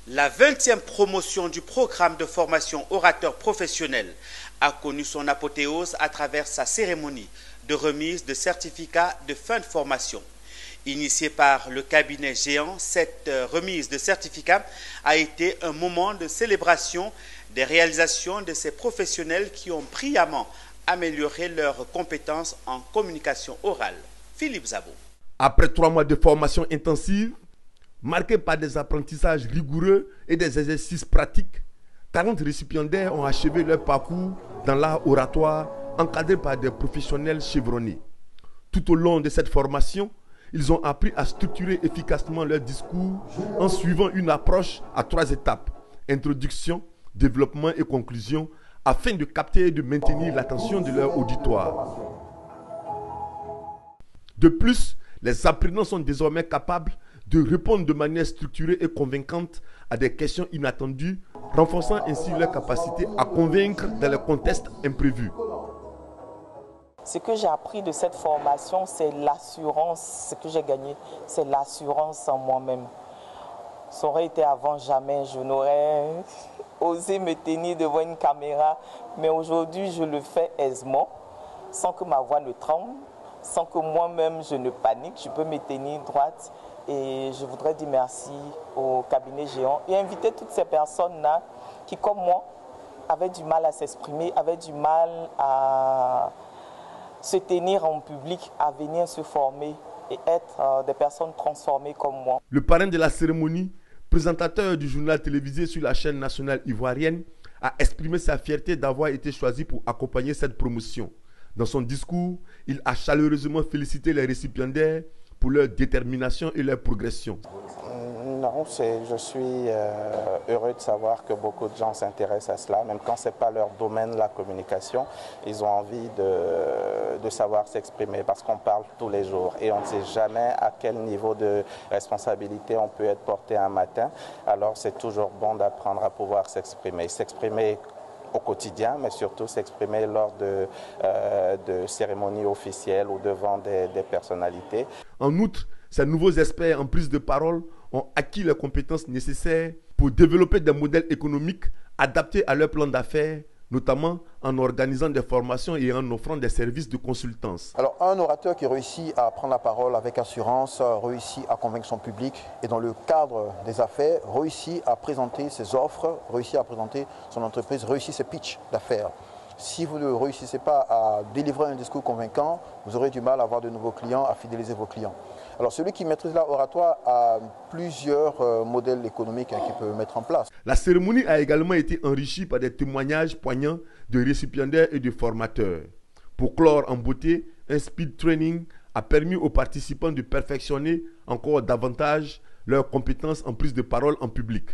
La 20e promotion du programme de formation orateur professionnel a connu son apothéose à travers sa cérémonie de remise de certificats de fin de formation. Initiée par le cabinet Géant, cette remise de certificats a été un moment de célébration des réalisations de ces professionnels qui ont brillamment amélioré leurs compétences en communication orale. Philippe Zabo. Après 3 mois de formation intensive, marqués par des apprentissages rigoureux et des exercices pratiques, 40 récipiendaires ont achevé leur parcours dans l'art oratoire, encadrés par des professionnels chevronnés. Tout au long de cette formation, ils ont appris à structurer efficacement leur discours en suivant une approche à 3 étapes: introduction, développement et conclusion, afin de capter et de maintenir l'attention de leur auditoire. De plus, les apprenants sont désormais capables de répondre de manière structurée et convaincante à des questions inattendues, renforçant ainsi leur capacité à convaincre dans les contextes imprévus. Ce que j'ai appris de cette formation, c'est l'assurance. Ce que j'ai gagné, c'est l'assurance en moi-même. Ça aurait été avant, jamais je n'aurais osé me tenir devant une caméra. Mais aujourd'hui, je le fais aisément, sans que ma voix ne tremble, sans que moi-même je ne panique. Je peux me tenir droite. Et je voudrais dire merci au cabinet Géant et inviter toutes ces personnes-là qui, comme moi, avaient du mal à s'exprimer, avaient du mal à se tenir en public, à venir se former et être des personnes transformées comme moi. Le parrain de la cérémonie, présentateur du journal télévisé sur la chaîne nationale ivoirienne, a exprimé sa fierté d'avoir été choisi pour accompagner cette promotion. Dans son discours, il a chaleureusement félicité les récipiendaires pour leur détermination et leur progression. Non, je suis heureux de savoir que beaucoup de gens s'intéressent à cela, même quand ce n'est pas leur domaine, la communication. Ils ont envie de savoir s'exprimer parce qu'on parle tous les jours et on ne sait jamais à quel niveau de responsabilité on peut être porté un matin. Alors c'est toujours bon d'apprendre à pouvoir s'exprimer. S'exprimer au quotidien, mais surtout s'exprimer lors de cérémonies officielles ou devant des personnalités. En outre, ces nouveaux experts en prise de parole ont acquis les compétences nécessaires pour développer des modèles économiques adaptés à leur plan d'affaires, notamment en organisant des formations et en offrant des services de consultance. Alors, un orateur qui réussit à prendre la parole avec assurance, réussit à convaincre son public et dans le cadre des affaires, réussit à présenter ses offres, réussit à présenter son entreprise, réussit ses pitchs d'affaires. Si vous ne réussissez pas à délivrer un discours convaincant, vous aurez du mal à avoir de nouveaux clients, à fidéliser vos clients. Alors celui qui maîtrise l'oratoire a plusieurs modèles économiques qu'il peut mettre en place. La cérémonie a également été enrichie par des témoignages poignants de récipiendaires et de formateurs. Pour clore en beauté, un speed training a permis aux participants de perfectionner encore davantage leurs compétences en prise de parole en public.